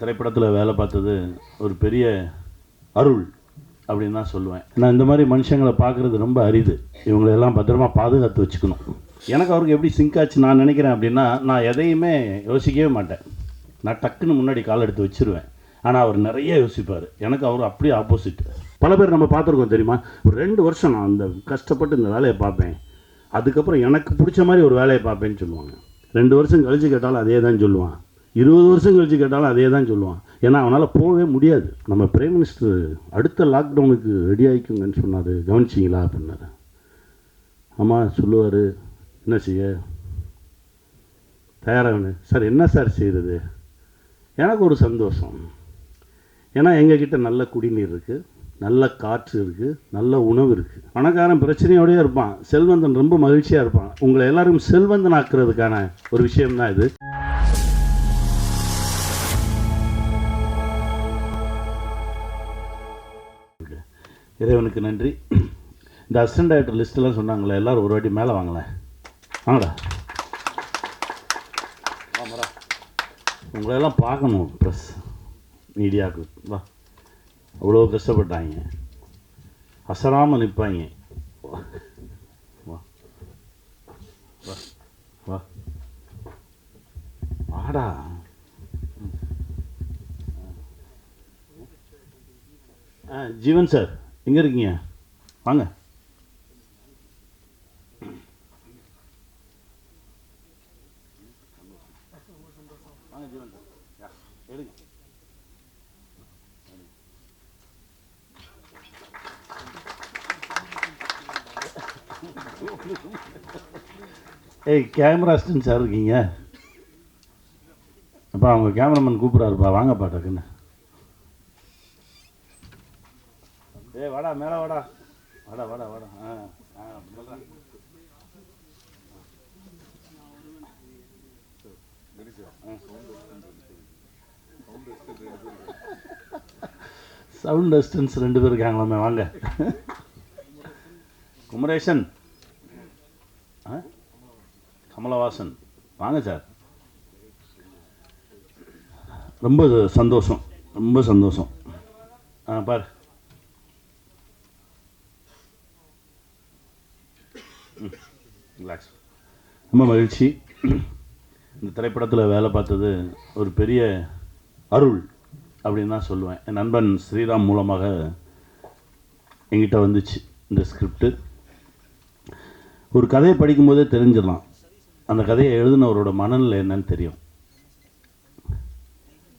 திரைப்படத்தில் வேலை பார்த்தது ஒரு பெரிய அருள் அப்படின்னு தான் சொல்லுவேன். நான் இந்த மாதிரி மனுஷங்களை பார்க்குறது ரொம்ப அரிது. இவங்களெல்லாம் பத்திரமா பாதுகாத்து வச்சுக்கணும். எனக்கு அவருக்கு எப்படி சிங்க் ஆச்சு நான் நினைக்கிறேன் அப்படின்னா, நான் எதையுமே யோசிக்கவே மாட்டேன். நான் டக்குன்னு முன்னாடி கால் எடுத்து வச்சுருவேன். ஆனால் அவர் நிறைய யோசிப்பார். எனக்கு அவர் அப்படியே ஆப்போசிட். பல பேர் நம்ம பார்த்துருக்கோம் தெரியுமா, ஒரு 2 வருஷம் நான் அந்த கஷ்டப்பட்டு இந்த வேலையை பார்ப்பேன், அதுக்கப்புறம் எனக்கு பிடிச்ச மாதிரி ஒரு வேலையை பார்ப்பேன்னு சொல்லுவாங்க. 2 வருஷம் கழித்து கேட்டாலும் அதே தான் சொல்லுவான். 20 வருஷம் கழித்து கேட்டாலும் அதே தான் சொல்லுவான். ஏன்னா அவனால் போகவே முடியாது. நம்ம பிரைம் மினிஸ்டர் அடுத்த லாக்டவுனுக்கு ரெடி ஆகிக்குங்கன்னு சொன்னார், கவனிச்சிங்களா அப்படின்னாரு. ஆமாம் சொல்லுவார். என்ன செய்ய தயாராகணும் சார். என்ன சார் செய்கிறது? எனக்கு ஒரு சந்தோஷம். ஏன்னா எங்ககிட்ட நல்ல குடிநீர் இருக்குது, நல்ல காற்று இருக்குது, நல்ல உணவு இருக்குது. பணக்காரன் பிரச்சனையோடய இருப்பான், செல்வந்தன் ரொம்ப மகிழ்ச்சியாக இருப்பான். உங்களை எல்லாரும் செல்வந்தன் ஆக்குறதுக்கான ஒரு விஷயம்தான் இது. இறைவனுக்கு நன்றி. இந்த அசிஸ்டன்ட் டைரக்டர் லிஸ்ட்டெல்லாம் சொன்னாங்களே, எல்லோரும் ஒரு வாட்டி மேலே வாங்கலேன். வாங்கடா, வாங்கடா. உங்களெல்லாம் பார்க்கணும், ப்ரெஸ் மீடியாவுக்கு வா. அவ்வளோ கஷ்டப்பட்டாங்க, அசராமல் நிற்பாங்க. வா வா வா வாடா. ஜீவன் சார் எங்கே இருக்கீங்க? வாங்க. வாங்க ஜீவன் சார், எடுங்க. ஏய், கேமரா அசிஸ்டன்ட் சார் இருக்கீங்க? அப்போ அவங்க கேமராமேன் கூப்பிட்றாருப்பா, வாங்கப்பா டக்குன்னு. ஏய் வாடா, மேலே வாடா, வாடா வாடா வாடா. சவுண்ட் அசிஸ்டன்ஸ் 2 பேர் இருக்காங்களாமே, வாங்க. குமரேசன், கமலவாசன், வாங்க சார். ரொம்ப சந்தோஷம், ரொம்ப சந்தோஷம். பாரு, ரிலாக்ஸ். ரொம்ப மகிழ்ச்சி. இந்த திரைப்படத்தில் வேலை பார்த்தது ஒரு பெரிய அருள் அப்படின்னு தான் சொல்லுவேன். என் நண்பன் ஸ்ரீராம் மூலமாக என்கிட்ட வந்துச்சு இந்த ஸ்கிரிப்டு. ஒரு கதையை படிக்கும்போதே தெரிஞ்சிடலாம் அந்த கதையை எழுதினவரோட மனநிலை என்னன்னு தெரியும்.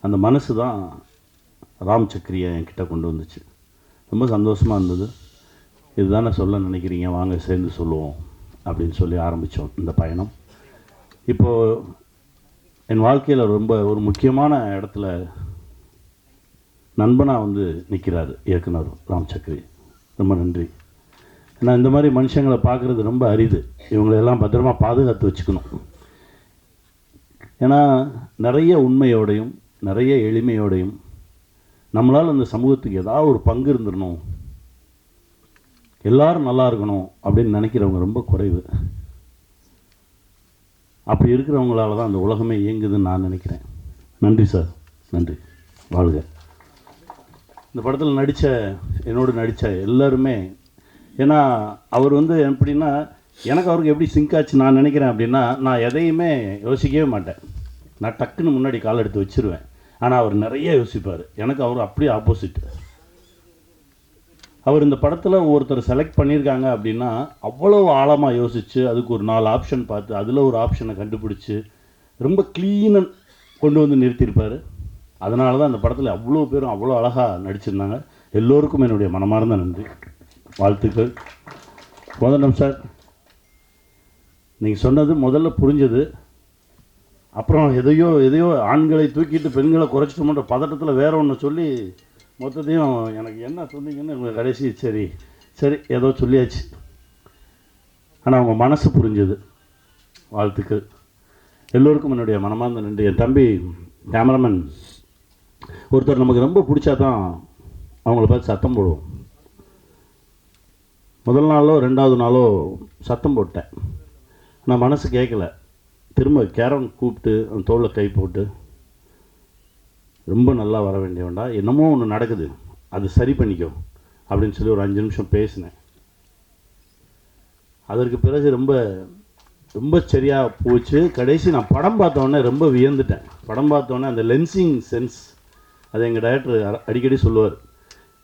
அந்த மனசு தான் ராம் சக்ரியை என்கிட்ட கொண்டு வந்துச்சு. ரொம்ப சந்தோஷமாக இருந்தது. இதுதானே சொல்ல நினைக்கிறீங்க, வாங்க சேர்ந்து சொல்லுவோம் அப்படின்னு சொல்லி ஆரம்பித்தோம் இந்த பயணம். இப்போது என் வாழ்க்கையில் ரொம்ப ஒரு முக்கியமான இடத்துல நண்பனாக வந்து நிற்கிறார் இயக்குனர் ராம் சக்ரி. ரொம்ப நன்றி. ஏன்னா இந்த மாதிரி மனுஷங்களை பார்க்குறது ரொம்ப அரிது. இவங்களெல்லாம் பத்திரமா பாதுகாத்து வச்சுக்கணும். ஏன்னா நிறைய உண்மையோடையும் நிறைய எளிமையோடையும் நம்மளால் அந்த சமூகத்துக்கு ஏதாவது ஒரு பங்கு இருந்துடணும், எல்லாரும் நல்லா இருக்கணும் அப்படின்னு நினைக்கிறவங்க ரொம்ப குறைவு. அப்படி இருக்கிறவங்களால தான் அந்த உலகமே இயங்குதுன்னு நான் நினைக்கிறேன். நன்றி சார், நன்றி, வாழ்க. இந்த படத்தில் என்னோடு நடித்த எல்லாருமே, ஏன்னா அவர் வந்து எப்படின்னா, எனக்கு அவருக்கு எப்படி சிங்க் ஆச்சு நான் நினைக்கிறேன் அப்படின்னா, நான் எதையுமே யோசிக்கவே மாட்டேன். நான் டக்குன்னு முன்னாடி கால் எடுத்து வச்சுருவேன். ஆனால் அவர் நிறைய யோசிப்பார். எனக்கு அவர் அப்படியே ஆப்போசிட். அவர் இந்த படத்தில் ஒருத்தர் செலக்ட் பண்ணியிருக்காங்க அப்படின்னா அவ்வளோ ஆழமாக யோசித்து அதுக்கு ஒரு 4 ஆப்ஷன் பார்த்து அதில் ஒரு ஆப்ஷனை கண்டுபிடிச்சி ரொம்ப க்ளீனாக கொண்டு வந்து நிறுத்தியிருப்பார். அதனால தான் அந்த படத்தில் அவ்வளோ பேரும் அவ்வளோ அழகாக நடிச்சிருந்தாங்க. எல்லோருக்கும் என்னுடைய மனமார்ந்த நன்றி, வாழ்த்துக்கள். கோதண்டம் சார், நீங்கள் சொன்னது முதல்ல புரிஞ்சது. அப்புறம் எதையோ ஆண்களை தூக்கிட்டு பெண்களை குறைச்சிட்டோம்ன்ற பதட்டத்தில் வேற ஒன்று சொல்லி மொத்தத்தையும் எனக்கு என்ன சொன்னீங்கன்னு உங்கள் கடைசி சரி ஏதோ சொல்லியாச்சு. ஆனால் உங்கள் மனசு புரிஞ்சது, வாழ்த்துக்கள். எல்லோருக்கும் என்னுடைய மனமார்ந்த நன்றி. என் தம்பி கேமராமேன் ஒருத்தர் நமக்கு ரொம்ப பிடிச்சா தான் அவங்கள பார்த்து சத்தம் போடுவோம். முதல் நாளோ 2வது நாளோ சத்தம் போட்டேன். நான் மனசு கேட்கல. திரும்ப கேரன் கூப்பிட்டு அந்த தோளில் கை போட்டு ரொம்ப நல்லா வர வேண்டியவன்டா, என்னமோ ஒன்று நடக்குது, அது சரி பண்ணிக்கோ அப்படின்னு சொல்லி ஒரு 5 நிமிஷம் பேசினேன். அதற்கு பிறகு ரொம்ப ரொம்ப சரியாக போச்சு. கடைசி நான் படம் பார்த்தோன்னே ரொம்ப வியந்துட்டேன். படம் பார்த்தோன்னே அந்த லென்சிங் சென்ஸ், அது எங்கள் டைரக்டர் அடிக்கடி சொல்லுவார்,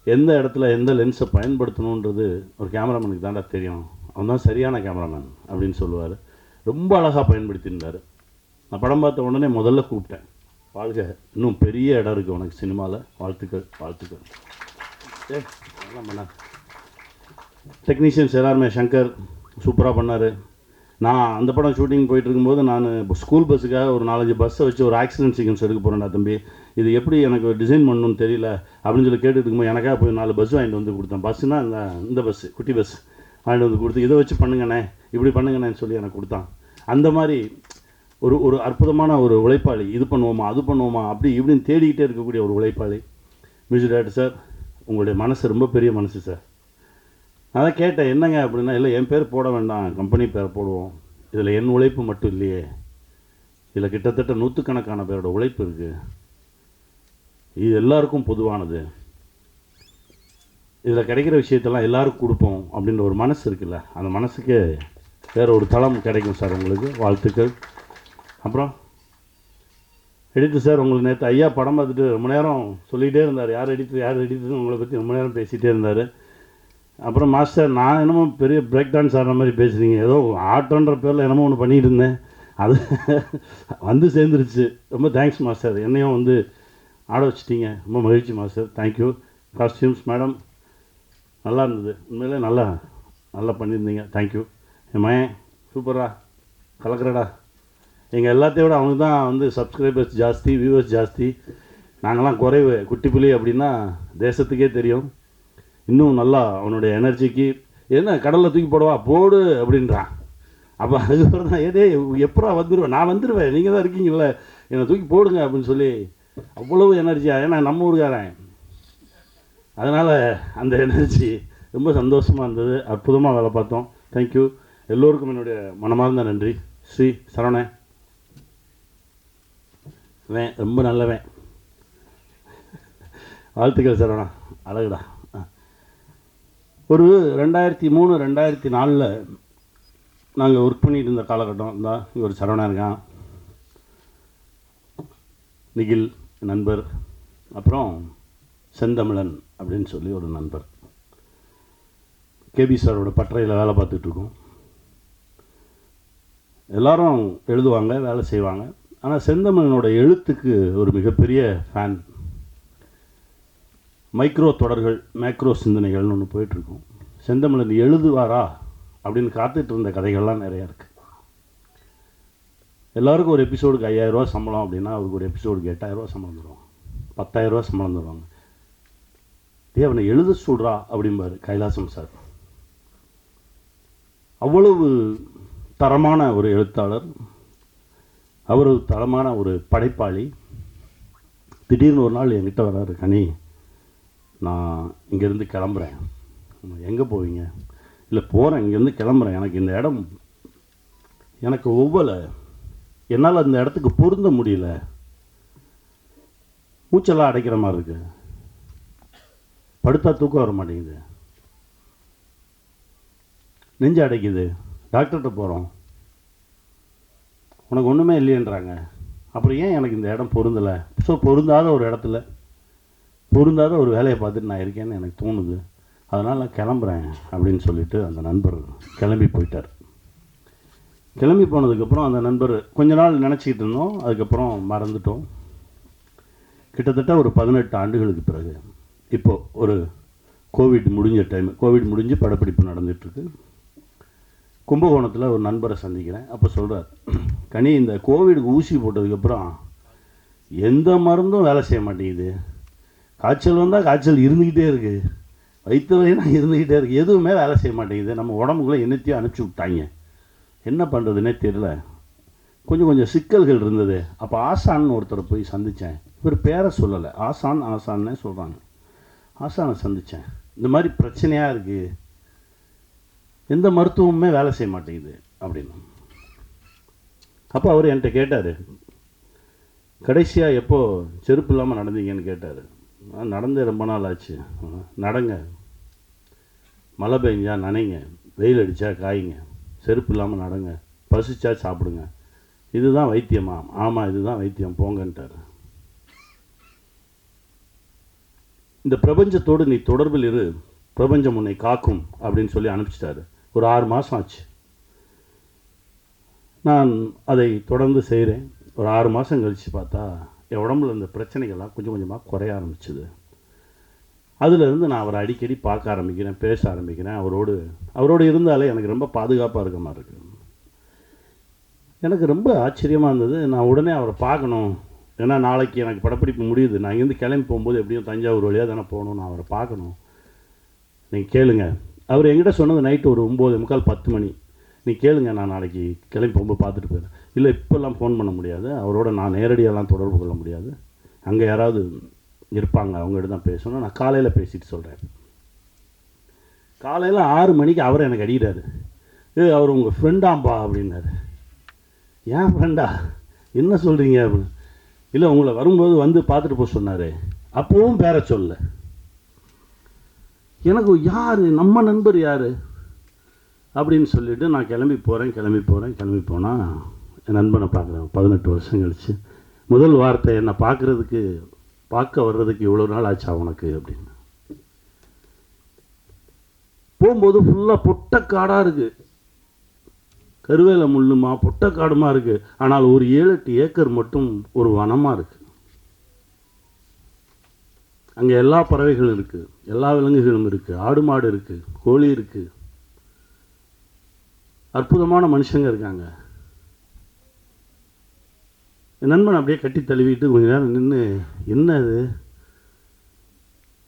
எந்த இடத்துல எந்த லென்ஸை பயன்படுத்தணுன்றது ஒரு கேமராமேனுக்கு தாண்டா தெரியும், அவன் தான் சரியான கேமராமேன் அப்படின்னு சொல்லுவார். ரொம்ப அழகாக பயன்படுத்தியிருந்தார். நான் படம் பார்த்த உடனே முதல்ல கூப்பிட்டேன், வாழ்க, இன்னும் பெரிய இடம் இருக்குது உனக்கு சினிமாவில், வாழ்த்துக்கள் வாழ்த்துக்கள். அதெல்லாம் பண்ணார். டெக்னீஷியன்ஸ் எல்லாருமே, சங்கர் சூப்பராக பண்ணார். நான் அந்த படம் ஷூட்டிங் போயிட்டு இருக்கும்போது நான் ஸ்கூல் பஸ்ஸுக்காக ஒரு 4-5 பஸ்ஸை வச்சு ஒரு ஆக்சிடென்ட் சீக்வன்ஸ் எடுக்க போகிறேன்டா தம்பி, இது எப்படி எனக்கு டிசைன் பண்ணணும்னு தெரியல அப்படின்னு சொல்லி கேட்டுட்டு இருக்கும்போது எனக்காக போய் 4 பஸ் வாங்கிட்டு வந்து கொடுத்தேன். பஸ்ஸுனால் இந்த பஸ்ஸு, குட்டி பஸ் வாங்கிட்டு வந்து கொடுத்து, இதை வச்சு பண்ணுங்கண்ணே, இப்படி பண்ணுங்கண்ணேன்னு சொல்லி எனக்கு கொடுத்தான். அந்த மாதிரி ஒரு அற்புதமான ஒரு உழைப்பாளி. இது பண்ணுவோமா அது பண்ணுவோமா அப்படி இப்படின்னு தேடிக்கிட்டே இருக்கக்கூடிய ஒரு உழைப்பாளி. மியூசிக் டைரக்டர் சார், உங்களுடைய மனசு ரொம்ப பெரிய மனசு சார். நான் தான் கேட்டேன், என்னங்க அப்படின்னா, இல்லை என் பேர் போட வேண்டாம், கம்பெனி பேர் போடுவோம், இதில் என் உழைப்பு மட்டும் இல்லையே, இதில் கிட்டத்தட்ட 100கணக்கான பேரோட உழைப்பு இருக்குது, இது எல்லாருக்கும் பொதுவானது, இதில் கிடைக்கிற விஷயத்தெல்லாம் எல்லாருக்கும் கொடுப்போம் அப்படின்ற ஒரு மனசு இருக்குல்ல, அந்த மனசுக்கு வேறு ஒரு தளம் கிடைக்கும் சார், உங்களுக்கு வாழ்த்துக்கள். அப்புறம் எடிட்டர் சார், உங்களுக்கு நேற்று ஐயா படம் பார்த்துட்டு ரொம்ப நேரம் சொல்லிகிட்டே இருந்தார், யார் எடிட்டர்னு உங்களை பற்றி ரொம்ப நேரம் பேசிகிட்டே இருந்தார். அப்புறம் மாஸ்டர், நான் என்னமோ பெரிய பிரேக் டான்ஸ் ஆடுற மாதிரி பேசுகிறீங்க, ஏதோ ஆட்டோன்ற பேரில் என்னமோ ஒன்று பண்ணிகிட்டு இருந்தேன், அது வந்து சேர்ந்துருச்சு, ரொம்ப தேங்க்ஸ் மாஸ்டர், என்னையும் வந்து ஆட வச்சிட்டிங்க, ரொம்ப மகிழ்ச்சி மாஸ்டர், தேங்க்யூ. காஸ்டியூம்ஸ் மேடம் நல்லா இருந்தது, உண்மையிலே நல்லா நல்லா பண்ணியிருந்தீங்க, தேங்க்யூ. என் மயன் சூப்பரா கலக்கிறடா, எங்கள் எல்லாத்தையும் விட அவனுக்கு தான் வந்து சப்ஸ்கிரைபர்ஸ் ஜாஸ்தி, வியூவர்ஸ் ஜாஸ்தி, நாங்களாம் குறைவு, குட்டி புலி அப்படின்னா தேசத்துக்கே தெரியும். இன்னும் நல்லா அவனுடைய எனர்ஜிக்கு, என்ன கடலில் தூக்கி போடவா போடு அப்படின்றான். அப்போ அதுக்கப்புறம் தான் ஏதே எப்படா வந்துடுவேன், நான் வந்துடுவேன், நீங்கள் தான் இருக்கீங்கள, என்னை தூக்கி போடுங்க அப்படின்னு சொல்லி அவ்வளவு எனர்ஜியாக, ஏன்னா நம்ம ஊருக்காரன், அதனால் அந்த எனர்ஜி ரொம்ப சந்தோஷமாக இருந்தது. அற்புதமாக வேலை பார்த்தோம், தேங்க்யூ. எல்லோருக்கும் என்னுடைய மனமார்ந்த நன்றி. ஸ்ரீ சரவணன் ரொம்ப நல்லவன், வாழ்த்துக்கள் சரவணா, அழகுடா. ஒரு 2003 2004 நாங்கள் ஒர்க் பண்ணிட்டு இருந்த காலகட்டம் தான். இங்கே ஒரு சரவணா இருக்கான், நிகில் நண்பர், அப்புறம் செந்தமிழன் அப்படின்னு சொல்லி ஒரு நண்பர், கேபி சாரோட பட்டறையில் வேலை பார்த்துட்ருக்கோம். எல்லாரும் எழுதுவாங்க, வேலை செய்வாங்க. ஆனால் செந்தமிழனோட எழுத்துக்கு ஒரு மிகப்பெரிய ஃபேன். மைக்ரோ தொடர்கள், மேக்ரோ சிந்தனைகள்னு ஒன்று போயிட்டுருக்கோம். செந்தமிழன் எழுதுவாரா அப்படின்னு காத்துட்டு இருந்த கதைகள்லாம் நிறையா இருக்குது. எல்லாருக்கும் ஒரு எபிசோடுக்கு 5000 ரூபா சம்பளம் அப்படின்னா, அவருக்கு ஒரு எபிசோடுக்கு 8000 ரூபா சம்பளம் தருவாங்க, 10,000 ரூபா சம்பளம் தருவாங்க. அவனை எழுத சொல்கிறா அப்படிம்பார் கைலாசம் சார். அவ்வளவு தரமான ஒரு எழுத்தாளர், அவர் தரமான ஒரு படைப்பாளி. திடீர்னு ஒரு நாள் என்கிட்ட வர்றாரு, கனி நான் இங்கேருந்து கிளம்புறேன். எங்கே போவீங்க? இல்லை போகிறேன், இங்கேருந்து கிளம்புறேன், எனக்கு இந்த இடம் எனக்கு ஒவ்வொரு, என்னால் அந்த இடத்துக்கு பொருந்த முடியல, மூச்செல்லாம் அடைக்கிற மாதிரி இருக்குது, படுத்தா தூக்கம் வர மாட்டேங்குது, நெஞ்சு அடைக்குது, டாக்டர்கிட்ட போகிறோம், உனக்கு ஒன்றுமே இல்லையன்றாங்க, அப்புறம் ஏன் எனக்கு இந்த இடம் பொருந்தலை? ஸோ பொருந்தாத ஒரு இடத்துல பொருந்தாத ஒரு வேலையை பார்த்துட்டு நான் இருக்கேன்னு எனக்கு தோணுது, அதனால் நான் கிளம்புறேன் அப்படின்னு சொல்லிட்டு அந்த நண்பர் கிளம்பி போயிட்டார். கிளம்பி போனதுக்கப்புறம் அந்த நண்பர் கொஞ்ச நாள் நினச்சிக்கிட்டு இருந்தோம், அதுக்கப்புறம் மறந்துட்டோம். கிட்டத்தட்ட ஒரு 18 ஆண்டுகளுக்கு பிறகு இப்போது ஒரு கோவிட் முடிஞ்ச டைம், கோவிட் முடிஞ்சு படப்பிடிப்பு நடந்துகிட்ருக்கு. கும்பகோணத்தில் ஒரு நண்பரை சந்திக்கிறேன். அப்போ சொல்கிறார், கனி இந்த கோவிடுக்கு ஊசி போட்டதுக்கப்புறம் எந்த மருந்தும் வேலை செய்ய மாட்டேங்குது, காய்ச்சல் வந்தால் காய்ச்சல் இருந்துக்கிட்டே இருக்குது, வயிற்று வலினா இருந்துக்கிட்டே இருக்குது, எதுவுமே வேலை செய்ய மாட்டேங்குது, நம்ம உடம்புக்குள்ளே என்னத்தையும் அனுப்பிச்சி விட்டாங்க, என்ன பண்ணுறதுனே தெரியல, கொஞ்சம் சிக்கல்கள் இருந்தது. அப்போ ஆசான்னு ஒருத்தரை போய் சந்தித்தேன், இவர் பேரை சொல்லலை, ஆசான்னே சொல்கிறாங்க. ஆசானை சந்தித்தேன், இந்த மாதிரி பிரச்சனையாக இருக்குது, எந்த மருத்துவமுமே வேலை செய்ய மாட்டேங்குது அப்படின்னு. அப்போ அவர் என்கிட்ட கேட்டார், கடைசியாக எப்போ செருப்பு இல்லாமல் நடந்தீங்கன்னு கேட்டார். நடந்தே ரொம்ப நாள் ஆச்சு. நடங்க, மழை பெஞ்சா நனைங்க, வெயில் அடித்தா காய்ங்க, செருப்பு இல்லாமல் நடங்க, பசிச்சா சாப்பிடுங்க, இதுதான் வைத்தியமா? ஆமாம், இதுதான் வைத்தியம், போங்கன்ட்டார். இந்த பிரபஞ்சத்தோடு நீ தொடர்பில் இரு, பிரபஞ்சம் உன்னை காக்கும் அப்படின்னு சொல்லி அனுப்பிச்சிட்டாரு. ஒரு 6 மாதம் ஆச்சு. நான் அதை தொடர்ந்து செய்கிறேன். ஒரு 6 மாதம் கழித்து பார்த்தா என் உடம்புல இந்த பிரச்சனைகள்லாம் கொஞ்சம் கொஞ்சமாக குறைய ஆரம்பிச்சுது. அதிலிருந்து நான் அவரை அடிக்கடி பார்க்க ஆரம்பிக்கிறேன், பேச ஆரம்பிக்கிறேன். அவரோடு இருந்தாலே எனக்கு ரொம்ப பாதுகாப்பாக இருக்க மாதிரி இருக்குது. எனக்கு ரொம்ப ஆச்சரியமாக இருந்தது. நான் உடனே அவரை பார்க்கணும், ஏன்னா நாளைக்கு எனக்கு படப்பிடிப்பு முடியுது. நான் இங்கேருந்து கிளம்பி போகும்போது எப்படியும் தஞ்சாவூர் வழியாக தானே போகணும், நான் அவரை பார்க்கணும். நீங்கள் கேளுங்க. அவர் என்கிட்ட சொன்னது நைட்டு ஒரு 9:45 10 மணி. நீ கேளுங்க, நான் நாளைக்கு கிளம்பி போகும்போது பார்த்துட்டு போயிடுறேன். இல்லை, இப்போல்லாம் ஃபோன் பண்ண முடியாது, அவரோட நான் நேரடியாலாம் தொடர்பு கொள்ள முடியாது, அங்கே யாராவது இருப்பாங்க, அவங்ககிட்ட தான் பேசணும், நான் காலையில் பேசிட்டு சொல்கிறேன். காலையில் 6 மணிக்கு அவர் எனக்கு அடிக்கிறாரு. அவர் உங்கள் ஃப்ரெண்டாம்பா அப்படின்னாரு. ஏன் ஃப்ரெண்டா, என்ன சொல்கிறீங்க அப்படின்னு. இல்லை, உங்களை வரும்போது வந்து பார்த்துட்டு போக சொன்னார். அப்போவும் பேர சொல்ல. எனக்கு யார் நம்ம நண்பர் யார் அப்படின்னு சொல்லிவிட்டு நான் கிளம்பி போனால் என் நண்பனை பார்க்குறேன். 18 வருஷம் கழிச்சு முதல் வார்த்தை, என்னை பார்க்க வர்றதுக்கு இவ்வளோ நாள் ஆச்சா உனக்கு அப்படின்னு. போகும்போது ஃபுல்லாக பொட்டக்காடாக இருக்குது, கருவேல முள்ளுமா பொட்டக்காடுமா இருக்குது. ஆனால் ஒரு 7-8 ஏக்கர் மட்டும் ஒரு வனமாக இருக்குது. அங்கே எல்லா பறவைகளும் இருக்குது, எல்லா விலங்குகளும் இருக்குது, ஆடு மாடு இருக்குது, கோழி இருக்குது, அற்புதமான மனுஷங்க இருக்காங்க. என் நண்பன் அப்படியே கட்டி தழுவிட்டு கொஞ்ச நேரம் நின்று, என்ன அது,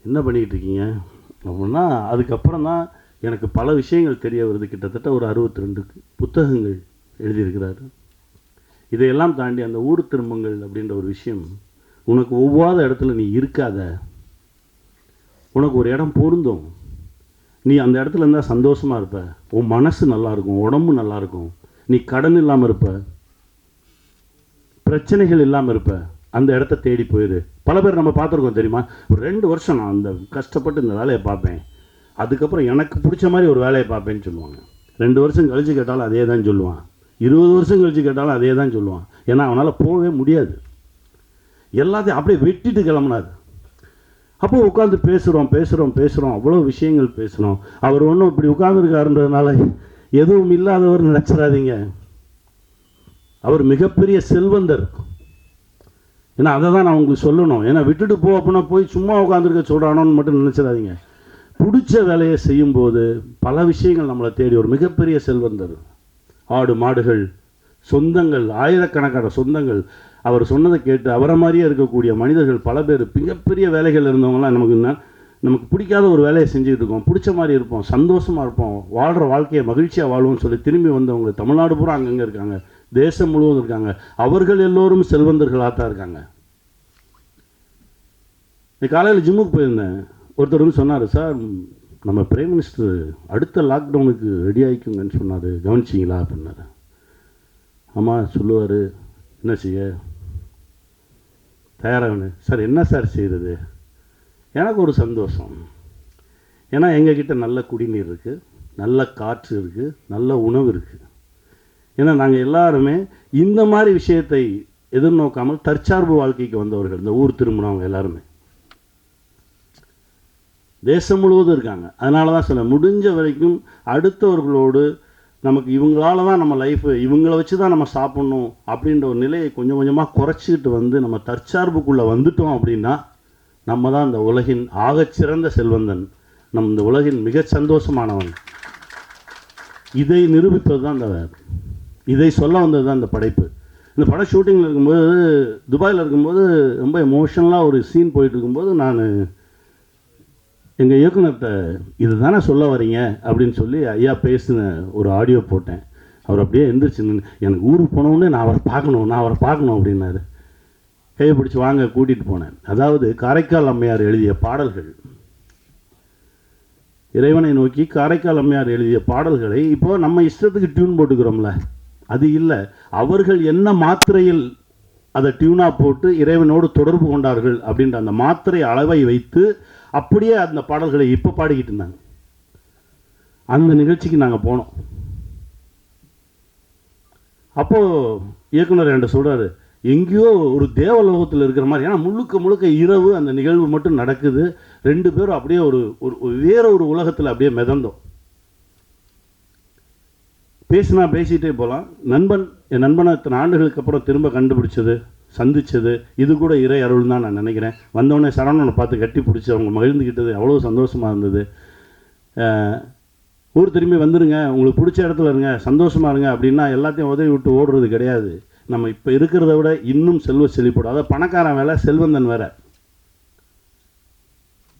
என்ன பண்ணிக்கிட்டு இருக்கீங்க அப்படின்னா, அதுக்கப்புறம் தான் எனக்கு பல விஷயங்கள் தெரிய வருது. கிட்டத்தட்ட ஒரு 62 புத்தகங்கள் எழுதியிருக்கிறாரு. இதையெல்லாம் தாண்டி அந்த ஊர் திரும்பங்கள் அப்படின்ற ஒரு விஷயம், உனக்கு ஒவ்வாத இடத்துல நீ இருக்காத, உனக்கு ஒரு இடம் பொருந்தும், நீ அந்த இடத்துல இருந்தால் சந்தோஷமாக இருப்ப, உன் மனசு நல்லாயிருக்கும், உடம்பு நல்லாயிருக்கும், நீ கடன் இல்லாமல் இருப்ப, பிரச்சனைகள் இல்லாமல் இருப்ப, அந்த இடத்த தேடி போயிரு. பல பேர் நம்ம பார்த்துருக்கோம் தெரியுமா, ஒரு 2 வருஷம் நான் அந்த கஷ்டப்பட்டு இந்த வேலையை பார்ப்பேன், அதுக்கப்புறம் எனக்கு பிடிச்ச மாதிரி ஒரு வேலையை பார்ப்பேன்னு சொல்லுவாங்க. 2 வருஷம் கழித்து கேட்டாலும் அதே தான் சொல்லுவான், 20 வருஷம் கழித்து கேட்டாலும் அதே தான் சொல்லுவான். ஏன்னா அவனால் போகவே முடியாது, எல்லாத்தையும் அப்படியே வெட்டிட்டு கிளம்புனாரு. அப்போ உட்காந்து பேசுகிறோம், அவ்வளோ விஷயங்கள் பேசுகிறோம். அவர் ஒன்றும் இப்படி உட்கார்ந்துருக்காருன்றதுனால எதுவும் இல்லாதவர் நினச்சிடாதீங்க. அவர் மிகப்பெரிய செல்வந்தர். ஏன்னா அதை தான் நான் உங்களுக்கு சொல்லணும். ஏன்னா விட்டுட்டு போ அப்படின்னா போய் சும்மா உட்காந்துருக்க சொல்கிறானோன்னு மட்டும் நினச்சிடாதீங்க. பிடிச்ச வேலையை செய்யும்போது பல விஷயங்கள் நம்மளை தேடி. ஒரு மிகப்பெரிய செல்வந்தர், ஆடு மாடுகள், சொந்தங்கள், ஆயிரக்கணக்கான சொந்தங்கள். அவர் சொன்னதை கேட்டு அவரை மாதிரியே இருக்கக்கூடிய மனிதர்கள் பல பேர், மிகப்பெரிய வேலைகள் இருந்தவங்களாம் நமக்கு பிடிக்காத ஒரு வேலையை செஞ்சுக்கிட்டு இருக்கோம், பிடிச்ச மாதிரி இருப்போம், சந்தோஷமாக இருப்போம், வாழ்கிற வாழ்க்கையை மகிழ்ச்சியாக வாழ்வோம்னு சொல்லி திரும்பி வந்தவங்க தமிழ்நாடு பூரா அங்கங்கே இருக்காங்க, தேசம் முழுவதும் இருக்காங்க. அவர்கள் எல்லோரும் செல்வந்தர்களாக தான் இருக்காங்க. காலையில் ஜிம்முக்கு போயிருந்தேன். ஒருத்தர் வந்து சொன்னார், சார் நம்ம பிரைம் மினிஸ்டர் அடுத்த லாக்டவுனுக்கு ரெடி ஆகிக்குங்கன்னு சொன்னார், கவனிச்சிங்களா அப்படின்னாரு. ஆமாம் சொல்லுவார், என்ன செய்ய தயாராகணும் சார். என்ன சார் செய்கிறது? எனக்கு ஒரு சந்தோஷம். ஏன்னா எங்ககிட்ட நல்ல குடிநீர் இருக்குது, நல்ல காற்று இருக்குது, நல்ல உணவு இருக்குது. ஏன்னா நாங்கள் எல்லாருமே இந்த மாதிரி விஷயத்தை எதிர்நோக்காமல் தற்சார்பு வாழ்க்கைக்கு வந்தவர்கள். இந்த ஊர் திரும்பினவங்க எல்லாருமே தேசம் முழுவதும் இருக்காங்க. அதனால தான் சொல்ல முடிஞ்ச வரைக்கும் அடுத்தவர்களோடு நமக்கு இவங்களால தான் நம்ம லைஃபு, இவங்கள வச்சு தான் நம்ம சாப்பிட்ணும் அப்படின்ற ஒரு நிலையை கொஞ்சம் கொஞ்சமாக குறைச்சிக்கிட்டு வந்து நம்ம தற்சார்புக்குள்ளே வந்துட்டோம் அப்படின்னா நம்ம தான் இந்த உலகின் ஆகச்சிறந்த செல்வந்தன், நம் இந்த உலகின் மிக சந்தோஷமானவன். இதை நிரூபிப்பது தான் இதை சொல்ல வந்தது தான் இந்த படைப்பு. இந்த படம் ஷூட்டிங்கில் இருக்கும்போது, துபாயில் இருக்கும்போது ரொம்ப எமோஷனலாக ஒரு சீன் போயிட்டு இருக்கும்போது நான் எங்கள் இயக்குனர்கிட்ட இது தானே சொல்ல வரீங்க அப்படின்னு சொல்லி ஐயா பேசின ஒரு ஆடியோ போட்டேன். அவர் அப்படியே எந்திரிச்சு எனக்கு ஊருக்கு போனோடனே நான் அவரை பார்க்கணும் அப்படின்னாரு. கையை பிடிச்சி வாங்க கூட்டிகிட்டு போனேன். அதாவது காரைக்கால் அம்மையார் எழுதிய பாடல்கள், இறைவனை நோக்கி காரைக்கால் அம்மையார் எழுதிய பாடல்களை இப்போது நம்ம இஷ்டத்துக்கு டியூன் போட்டுக்கிறோம்ல, அது இல்லை. அவர்கள் என்ன மாத்திரையில் அதை டியூனாக போட்டு இறைவனோடு தொடர்பு கொண்டார்கள் அப்படின்ற அந்த மாத்திரை அளவை வைத்து அப்படியே அந்த பாடல்களை இப்போ பாடிக்கிட்டு இருந்தாங்க. அந்த நிகழ்ச்சிக்கு நாங்கள் போனோம். அப்போது இயக்குனர் என்கிட்ட சொல்கிறாரு, எங்கேயோ ஒரு தேவலோகத்தில் இருக்கிற மாதிரி. ஏன்னா முழுக்க முழுக்க இரவு அந்த நிகழ்வு மட்டும் நடக்குது. 2 பேரும் அப்படியே ஒரு வேற ஒரு உலகத்தில் அப்படியே மிதந்தோம். பேசினா பேசிகிட்டே போகலாம். என் நண்பனை இத்தனை ஆண்டுகளுக்கு அப்புறம் திரும்ப கண்டுபிடிச்சது, சந்தித்தது, இது கூட இறை அருள் தான் நான் நினைக்கிறேன். வந்தோடனே சரவணனை பார்த்து கட்டி பிடிச்சி அவங்க மகிழ்ந்துக்கிட்டது அவ்வளோ சந்தோஷமாக இருந்தது. ஊர் திரும்பி வந்துடுங்க, உங்களுக்கு பிடிச்ச இடத்துல இருங்க, சந்தோஷமாக இருங்க அப்படின்னா எல்லாத்தையும் உதவி விட்டு ஓடுறது கிடையாது. நம்ம இப்போ இருக்கிறத விட இன்னும் செல்வ செழிப்போடு, அதாவது பணக்காரன் வேலை, செல்வந்தன் வேறு.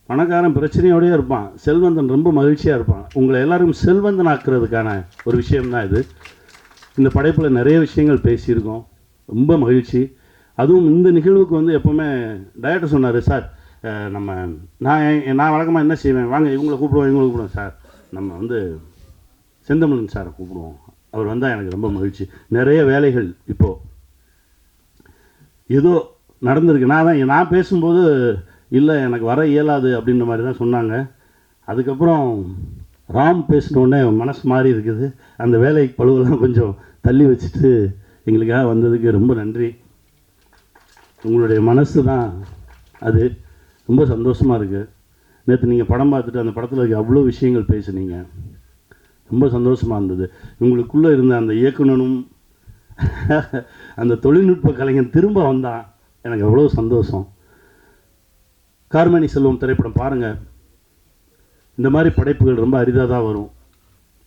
பணக்காரன் பிரச்சனையோடய இருப்பான், செல்வந்தன் ரொம்ப மகிழ்ச்சியாக இருப்பான். உங்களை எல்லாரும் செல்வந்தன் ஆக்குறதுக்கான ஒரு விஷயம்தான் இது. இந்த படைப்பில் நிறைய விஷயங்கள் பேசியிருக்கோம், ரொம்ப மகிழ்ச்சி. அதுவும் இந்த நிகழ்வுக்கு வந்து எப்போவுமே டைரக்டர் சொன்னார், சார் நான் வழக்கமாக என்ன செய்வேன், வாங்க இவங்களை கூப்பிடுவோம் சார், நம்ம வந்து செந்தமிழன் சாரை கூப்பிடுவோம், அவர் வந்தால் எனக்கு ரொம்ப மகிழ்ச்சி. நிறைய வேலைகள் இப்போது ஏதோ நடந்திருக்கு. நான் பேசும்போது இல்லை எனக்கு வர இயலாது அப்படின்ற மாதிரி தான் சொன்னாங்க. அதுக்கப்புறம் ராம் பேசினோடனே மனசு மாறி இருக்குது. அந்த வேலை பழுவெல்லாம் கொஞ்சம் தள்ளி வச்சுட்டு எங்களுக்காக வந்ததுக்கு ரொம்ப நன்றி. உங்களுடைய மனசு தான் அது, ரொம்ப சந்தோஷமாக இருக்குது. நேற்று நீங்கள் படம் பார்த்துட்டு அந்த படத்தில் இருக்க அவ்வளோ விஷயங்கள் பேசுனீங்க, ரொம்ப சந்தோஷமாக இருந்தது. உங்களுக்குள்ளே இருந்த அந்த இயக்குனரும் அந்த தொழில்நுட்ப கலைஞன் திரும்ப வந்தான், எனக்கு அவ்வளோ சந்தோஷம். கார்மேனி செல்வம் திரைப்படம் பாருங்கள். இந்த மாதிரி படைப்புகள் ரொம்ப அரிதாக தான் வரும்.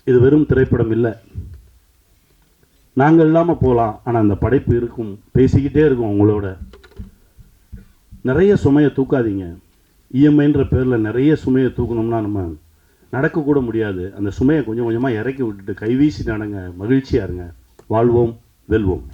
இது வெறும் திரைப்படம் இல்லை. நாங்கள் இல்லாமல் போகலாம், ஆனால் அந்த படைப்பு இருக்கும், பேசிக்கிட்டே இருக்கும் உங்களோட. நிறைய சுமையை தூக்காதீங்க. இஎம்ஐன்ற பேரில் நிறைய சுமையை தூக்கணும்னா நம்ம நடக்கக்கூட முடியாது. அந்த சுமையை கொஞ்சம் கொஞ்சமாக இறக்கி விட்டுட்டு கைவீசி நடங்க, மகிழ்ச்சியாக இருங்க. வாழ்வோம், வெல்வோம்.